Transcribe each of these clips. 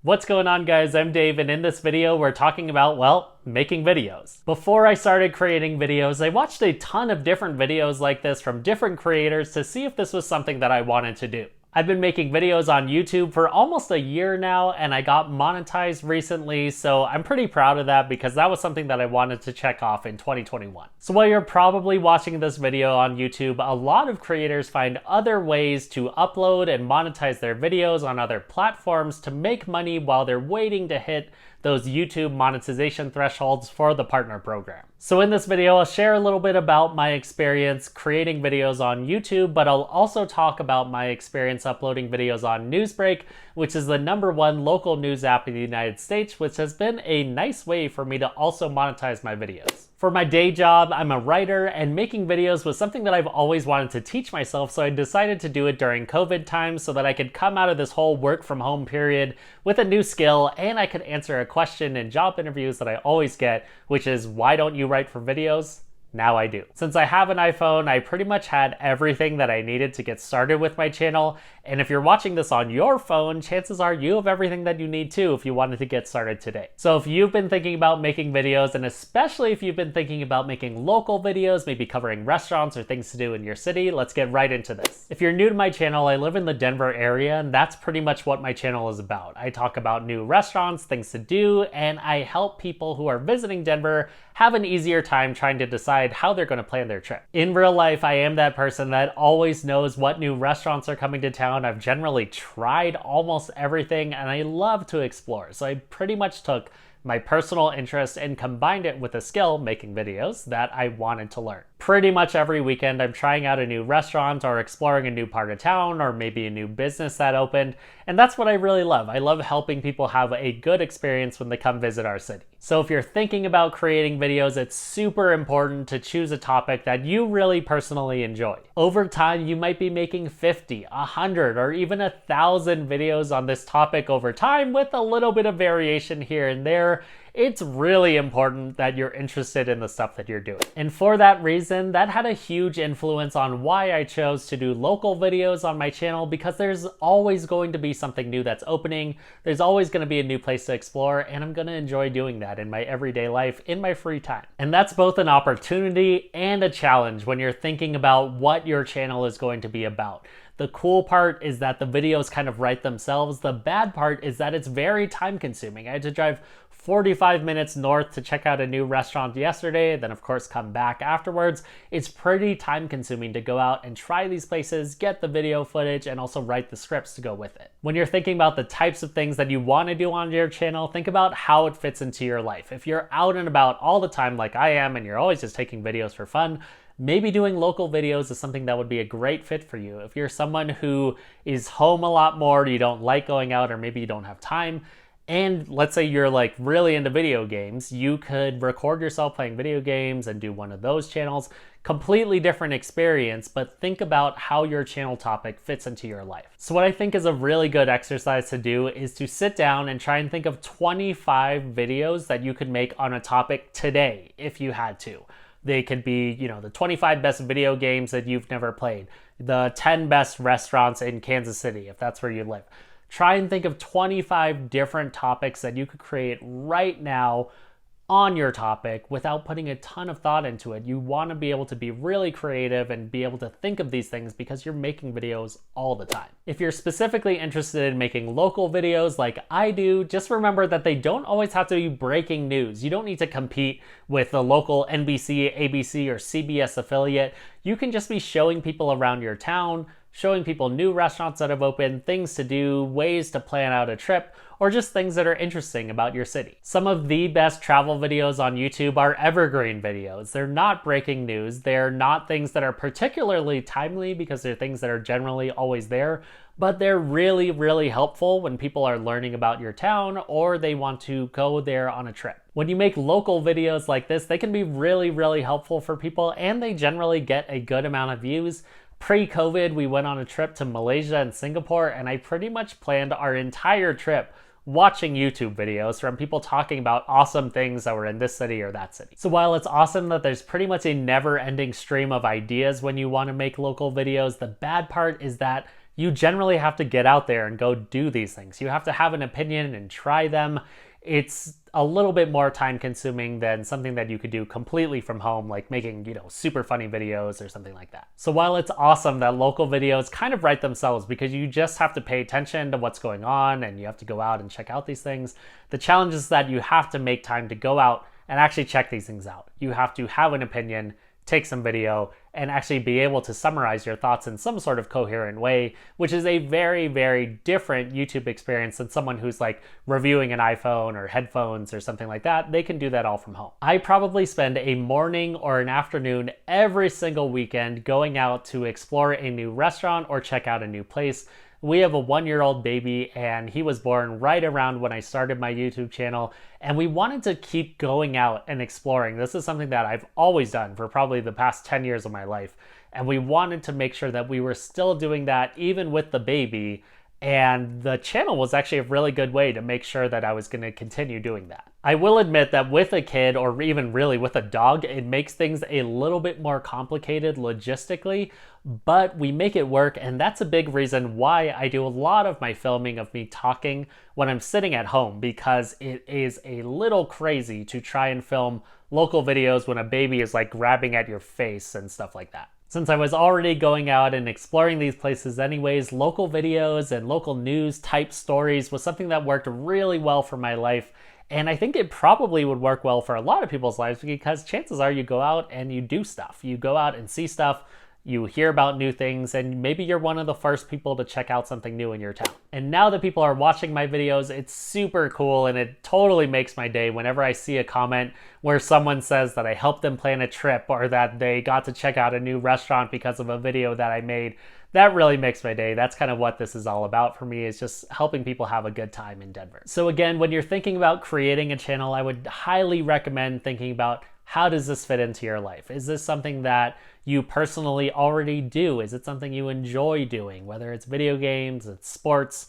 What's going on, guys? I'm Dave, and in this video we're talking about, well, making videos. Before I started creating videos, I watched a ton of different videos like this from different creators to see if this was something that I wanted to do. I've been making videos on YouTube for almost a year now, and I got monetized recently, so I'm pretty proud of that because that was something that I wanted to check off in 2021. So while you're probably watching this video on YouTube, a lot of creators find other ways to upload and monetize their videos on other platforms to make money while they're waiting to hit those YouTube monetization thresholds for the partner program. So in this video, I'll share a little bit about my experience creating videos on YouTube, but I'll also talk about my experience uploading videos on NewsBreak, which is the #1 local news app in the United States, which has been a nice way for me to also monetize my videos. For my day job, I'm a writer, and making videos was something that I've always wanted to teach myself, so I decided to do it during COVID times so that I could come out of this whole work from home period with a new skill, and I could answer a question in job interviews that I always get, which is, why don't you write for videos? Now I do. Since I have an iPhone, I pretty much had everything that I needed to get started with my channel. And if you're watching this on your phone, chances are you have everything that you need too if you wanted to get started today. So if you've been thinking about making videos, and especially if you've been thinking about making local videos, maybe covering restaurants or things to do in your city, let's get right into this. If you're new to my channel, I live in the Denver area, and that's pretty much what my channel is about. I talk about new restaurants, things to do, and I help people who are visiting Denver have an easier time trying to decide how they're going to plan their trip. In real life, I am that person that always knows what new restaurants are coming to town. I've generally tried almost everything, and I love to explore. So I pretty much took my personal interest and combined it with a skill, making videos, that I wanted to learn. Pretty much every weekend I'm trying out a new restaurant or exploring a new part of town or maybe a new business that opened, and that's what I really love. I love helping people have a good experience when they come visit our city. So if you're thinking about creating videos, it's super important to choose a topic that you really personally enjoy. Over time, you might be making 50, 100, or even 1,000 videos on this topic over time with a little bit of variation here and there. It's really important that you're interested in the stuff that you're doing. And for that reason, that had a huge influence on why I chose to do local videos on my channel, because there's always going to be something new that's opening. There's always going to be a new place to explore, and I'm going to enjoy doing that in my everyday life, in my free time. And that's both an opportunity and a challenge when you're thinking about what your channel is going to be about. The cool part is that the videos kind of write themselves. The bad part is that it's very time consuming. I had to drive 45 minutes north to check out a new restaurant yesterday, then of course come back afterwards. It's pretty time consuming to go out and try these places, get the video footage, and also write the scripts to go with it. When you're thinking about the types of things that you want to do on your channel, think about how it fits into your life. If you're out and about all the time like I am, and you're always just taking videos for fun, maybe doing local videos is something that would be a great fit for you. If you're someone who is home a lot more, you don't like going out, or maybe you don't have time, and let's say you're like really into video games, you could record yourself playing video games and do one of those channels. Completely different experience, but think about how your channel topic fits into your life. So what I think is a really good exercise to do is to sit down and try and think of 25 videos that you could make on a topic today if you had to. They could be, the 25 best video games that you've never played, the 10 best restaurants in Kansas City, if that's where you live. Try and think of 25 different topics that you could create right now on your topic without putting a ton of thought into it. You want to be able to be really creative and be able to think of these things because you're making videos all the time. If you're specifically interested in making local videos like I do, just remember that they don't always have to be breaking news. You don't need to compete with the local NBC, ABC, or CBS affiliate. You can just be showing people around your town, showing people new restaurants that have opened, things to do, ways to plan out a trip, or just things that are interesting about your city. Some of the best travel videos on YouTube are evergreen videos. They're not breaking news. They're not things that are particularly timely because they're things that are generally always there, but they're really, really helpful when people are learning about your town or they want to go there on a trip. When you make local videos like this, they can be really, really helpful for people, and they generally get a good amount of views. Pre-COVID, we went on a trip to Malaysia and Singapore, and I pretty much planned our entire trip watching YouTube videos from people talking about awesome things that were in this city or that city. So while it's awesome that there's pretty much a never-ending stream of ideas when you want to make local videos, the bad part is that you generally have to get out there and go do these things. You have to have an opinion and try them. It's a little bit more time consuming than something that you could do completely from home, like making, super funny videos or something like that. So while it's awesome that local videos kind of write themselves because you just have to pay attention to what's going on and you have to go out and check out these things, the challenge is that you have to make time to go out and actually check these things out. You have to have an opinion, take some video, and actually be able to summarize your thoughts in some sort of coherent way, which is a very, very different YouTube experience than someone who's like reviewing an iPhone or headphones or something like that. They can do that all from home. I probably spend a morning or an afternoon every single weekend going out to explore a new restaurant or check out a new place. We have a 1-year-old baby and he was born right around when I started my YouTube channel, and we wanted to keep going out and exploring. This is something that I've always done for probably the past 10 years of my life, and we wanted to make sure that we were still doing that even with the baby, and the channel was actually a really good way to make sure that I was going to continue doing that. I will admit that with a kid, or even really with a dog, it makes things a little bit more complicated logistically, but we make it work, and that's a big reason why I do a lot of my filming of me talking when I'm sitting at home, because it is a little crazy to try and film local videos when a baby is like grabbing at your face and stuff like that. Since I was already going out and exploring these places anyways, local videos and local news type stories was something that worked really well for my life. And I think it probably would work well for a lot of people's lives, because chances are you go out and you do stuff. You go out and see stuff, you hear about new things, and maybe you're one of the first people to check out something new in your town. And now that people are watching my videos, it's super cool, and it totally makes my day whenever I see a comment where someone says that I helped them plan a trip or that they got to check out a new restaurant because of a video that I made. That really makes my day. That's kind of what this is all about for me, is just helping people have a good time in Denver. So again, when you're thinking about creating a channel, I would highly recommend thinking about, how does this fit into your life? Is this something that you personally already do? Is it something you enjoy doing? Whether it's video games, it's sports,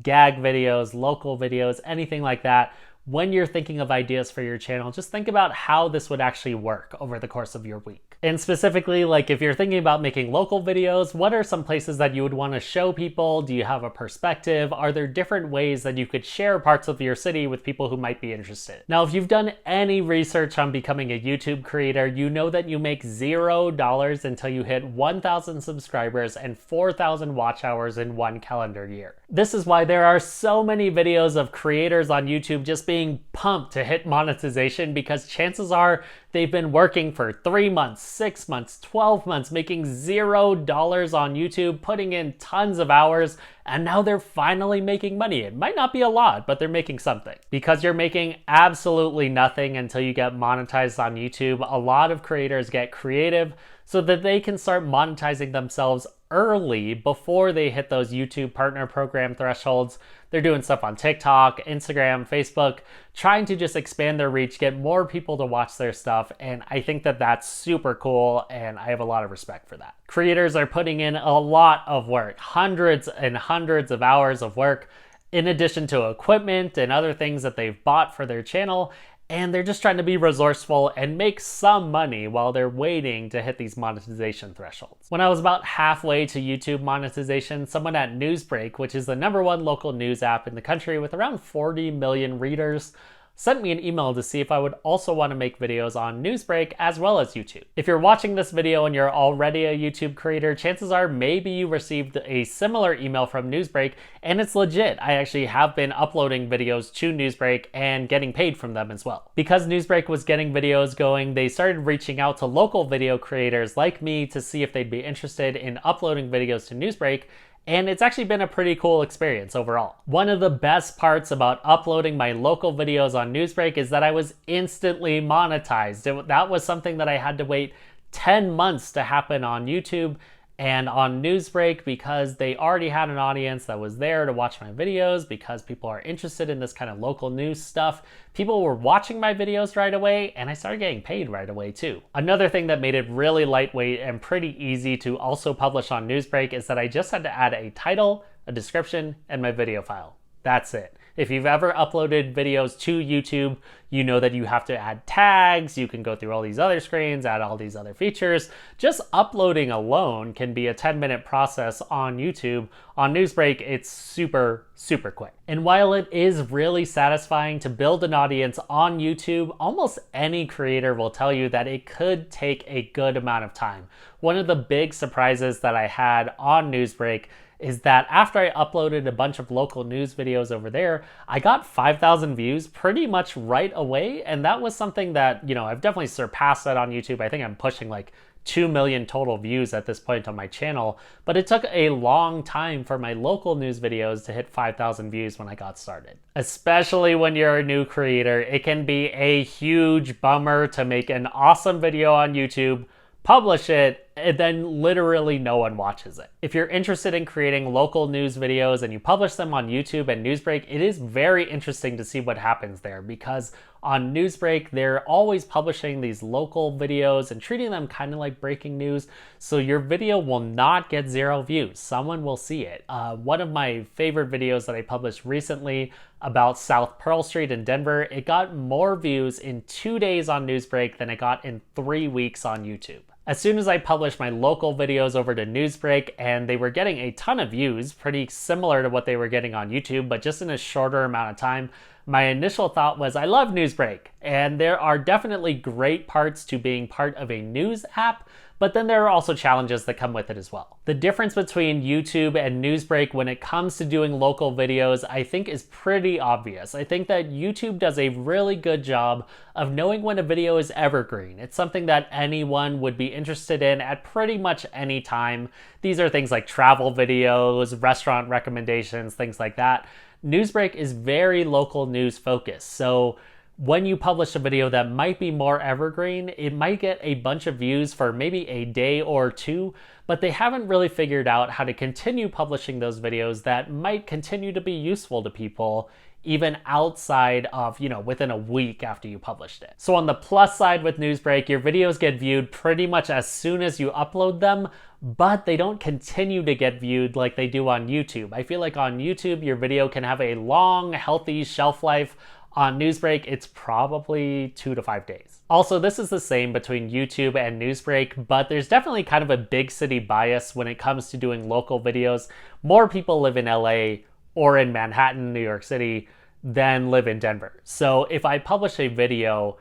gag videos, local videos, anything like that. When you're thinking of ideas for your channel, just think about how this would actually work over the course of your week. And specifically, like if you're thinking about making local videos, what are some places that you would want to show people? Do you have a perspective? Are there different ways that you could share parts of your city with people who might be interested? Now, if you've done any research on becoming a YouTube creator, you know that you make $0 until you hit 1,000 subscribers and 4,000 watch hours in 1 calendar year. This is why there are so many videos of creators on YouTube just being pumped to hit monetization, because chances are they've been working for 3 months, 6 months, 12 months, making $0 on YouTube, putting in tons of hours, and now they're finally making money. It might not be a lot, but they're making something. Because you're making absolutely nothing until you get monetized on YouTube, a lot of creators get creative so that they can start monetizing themselves early before they hit those YouTube partner program thresholds. They're doing stuff on TikTok, Instagram, Facebook, trying to just expand their reach, get more people to watch their stuff. And I think that that's super cool, and I have a lot of respect for that. Creators are putting in a lot of work, hundreds and hundreds of hours of work, in addition to equipment and other things that they've bought for their channel. And they're just trying to be resourceful and make some money while they're waiting to hit these monetization thresholds. When I was about halfway to YouTube monetization, someone at NewsBreak, which is the #1 local news app in the country with around 40 million readers, sent me an email to see if I would also want to make videos on NewsBreak as well as YouTube. If you're watching this video and you're already a YouTube creator, chances are maybe you received a similar email from NewsBreak, and it's legit. I actually have been uploading videos to NewsBreak and getting paid from them as well. Because NewsBreak was getting videos going, they started reaching out to local video creators like me to see if they'd be interested in uploading videos to NewsBreak. And it's actually been a pretty cool experience overall. One of the best parts about uploading my local videos on NewsBreak is that I was instantly monetized. That was something that I had to wait 10 months to happen on YouTube and on NewsBreak, because they already had an audience that was there to watch my videos, because people are interested in this kind of local news stuff. People were watching my videos right away, and I started getting paid right away too. Another thing that made it really lightweight and pretty easy to also publish on NewsBreak is that I just had to add a title, a description, and my video file. That's it. If you've ever uploaded videos to YouTube, you know that you have to add tags, you can go through all these other screens, add all these other features. Just uploading alone can be a 10-minute process on YouTube. On NewsBreak, it's super, super quick. And while it is really satisfying to build an audience on YouTube, almost any creator will tell you that it could take a good amount of time. One of the big surprises that I had on NewsBreak is that after I uploaded a bunch of local news videos over there, I got 5,000 views pretty much right away. And that was something that, I've definitely surpassed that on YouTube. I think I'm pushing like 2 million total views at this point on my channel, but it took a long time for my local news videos to hit 5,000 views when I got started. Especially when you're a new creator, it can be a huge bummer to make an awesome video on YouTube, publish it, and then literally no one watches it. If you're interested in creating local news videos and you publish them on YouTube and NewsBreak, it is very interesting to see what happens there, because on NewsBreak, they're always publishing these local videos and treating them kind of like breaking news. So your video will not get 0 views. Someone will see it. One of my favorite videos that I published recently about South Pearl Street in Denver, it got more views in 2 days on NewsBreak than it got in 3 weeks on YouTube. As soon as I published my local videos over to NewsBreak, and they were getting a ton of views, pretty similar to what they were getting on YouTube, but just in a shorter amount of time, my initial thought was, I love NewsBreak, and there are definitely great parts to being part of a news app, but then there are also challenges that come with it as well. The difference between YouTube and NewsBreak when it comes to doing local videos, I think is pretty obvious. I think that YouTube does a really good job of knowing when a video is evergreen. It's something that anyone would be interested in at pretty much any time. These are things like travel videos, restaurant recommendations, things like that. NewsBreak is very local news focused. So when you publish a video that might be more evergreen, it might get a bunch of views for maybe a day or two, but they haven't really figured out how to continue publishing those videos that might continue to be useful to people even outside of, within a week after you published it. So on the plus side with NewsBreak, your videos get viewed pretty much as soon as you upload them, but they don't continue to get viewed like they do on YouTube. I feel like on YouTube, your video can have a long, healthy shelf life. On NewsBreak, it's probably 2 to 5 days. Also, this is the same between YouTube and NewsBreak, but there's definitely kind of a big city bias when it comes to doing local videos. More people live in LA or in Manhattan, New York City, than live in Denver. So if I publish a video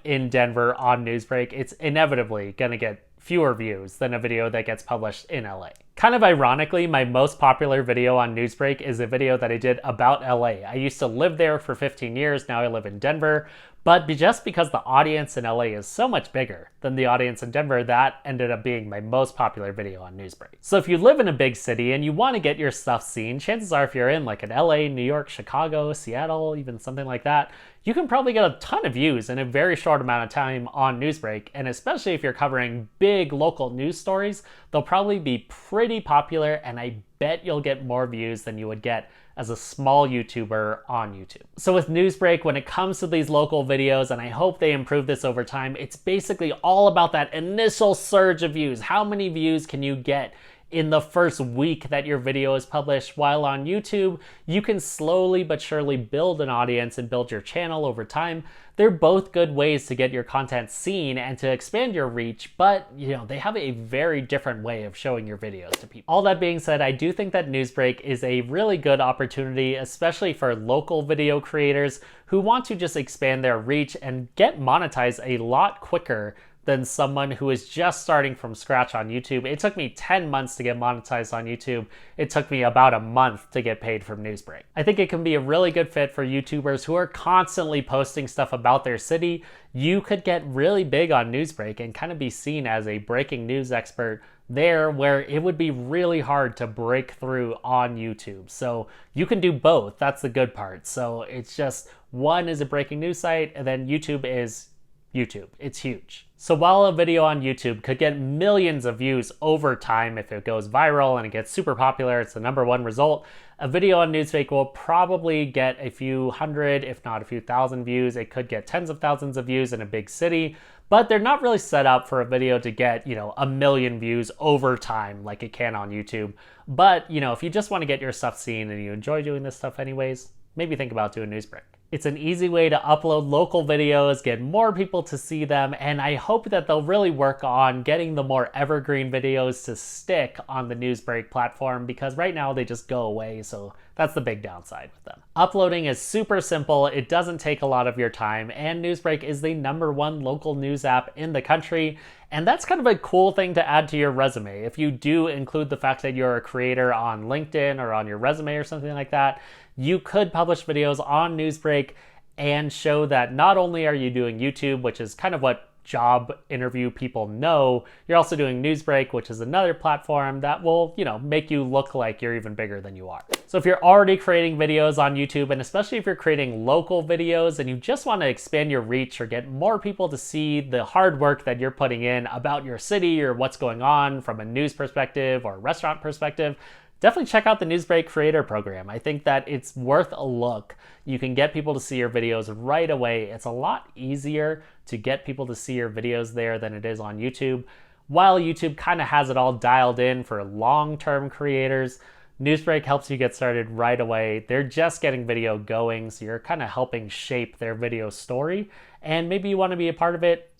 in Denver on NewsBreak, it's inevitably gonna get fewer views than a video that gets published in LA. Kind of ironically, my most popular video on NewsBreak is a video that I did about LA. I used to live there for 15 years, now I live in Denver, but just because the audience in LA is so much bigger than the audience in Denver, that ended up being my most popular video on NewsBreak. So if you live in a big city and you want to get your stuff seen, chances are if you're in like an LA, New York, Chicago, Seattle, even something like that, you can probably get a ton of views in a very short amount of time on NewsBreak. And especially if you're covering big local news stories, they'll probably be pretty popular, and I bet you'll get more views than you would get as a small YouTuber on YouTube. So with NewsBreak, when it comes to these local videos, and I hope they improve this over time, it's basically all about that initial surge of views. How many views can you get in the first week that your video is published? While on YouTube, you can slowly but surely build an audience and build your channel over time. They're both good ways to get your content seen and to expand your reach, but they have a very different way of showing your videos to people. All that being said, I do think that NewsBreak is a really good opportunity, especially for local video creators who want to just expand their reach and get monetized a lot quicker than someone who is just starting from scratch on YouTube. It took me 10 months to get monetized on YouTube. It took me about a month to get paid from NewsBreak. I think it can be a really good fit for YouTubers who are constantly posting stuff about their city. You could get really big on NewsBreak and kind of be seen as a breaking news expert there, where it would be really hard to break through on YouTube. So you can do both. That's the good part. So it's just, one is a breaking news site, and then YouTube is YouTube. It's huge. So while a video on YouTube could get millions of views over time if it goes viral and it gets super popular, it's the #1 result, a video on NewsBreak will probably get a few hundred, if not a few thousand views. It could get tens of thousands of views in a big city, but they're not really set up for a video to get, 1 million views over time like it can on YouTube. But, if you just want to get your stuff seen and you enjoy doing this stuff anyways, maybe think about doing NewsBreak. It's an easy way to upload local videos, get more people to see them, and I hope that they'll really work on getting the more evergreen videos to stick on the NewsBreak platform, because right now they just go away, so that's the big downside with them. Uploading is super simple, it doesn't take a lot of your time, and NewsBreak is the #1 local news app in the country, and that's kind of a cool thing to add to your resume. If you do include the fact that you're a creator on LinkedIn or on your resume or something like that, you could publish videos on NewsBreak and show that not only are you doing YouTube, which is kind of what job interview people know, you're also doing NewsBreak, which is another platform that will, make you look like you're even bigger than you are. So if you're already creating videos on YouTube, and especially if you're creating local videos and you just want to expand your reach or get more people to see the hard work that you're putting in about your city or what's going on from a news perspective or restaurant perspective, definitely check out the NewsBreak Creator Program. I think that it's worth a look. You can get people to see your videos right away. It's a lot easier to get people to see your videos there than it is on YouTube. While YouTube kind of has it all dialed in for long-term creators, NewsBreak helps you get started right away. They're just getting video going, so you're kind of helping shape their video story. And maybe you want to be a part of it.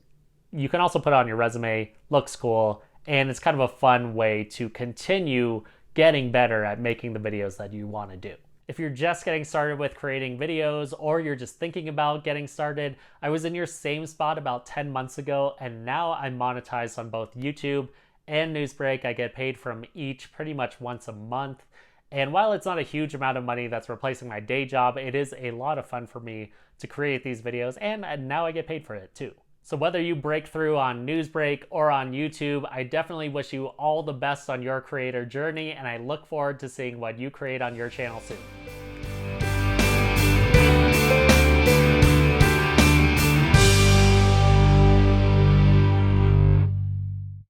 You can also put it on your resume, looks cool, and it's kind of a fun way to continue getting better at making the videos that you want to do. If you're just getting started with creating videos, or you're just thinking about getting started, I was in your same spot about 10 months ago, and now I'm monetized on both YouTube and NewsBreak. I get paid from each pretty much once a month. And while it's not a huge amount of money that's replacing my day job, it is a lot of fun for me to create these videos, and now I get paid for it too. So whether you break through on NewsBreak or on YouTube, I definitely wish you all the best on your creator journey, and I look forward to seeing what you create on your channel soon.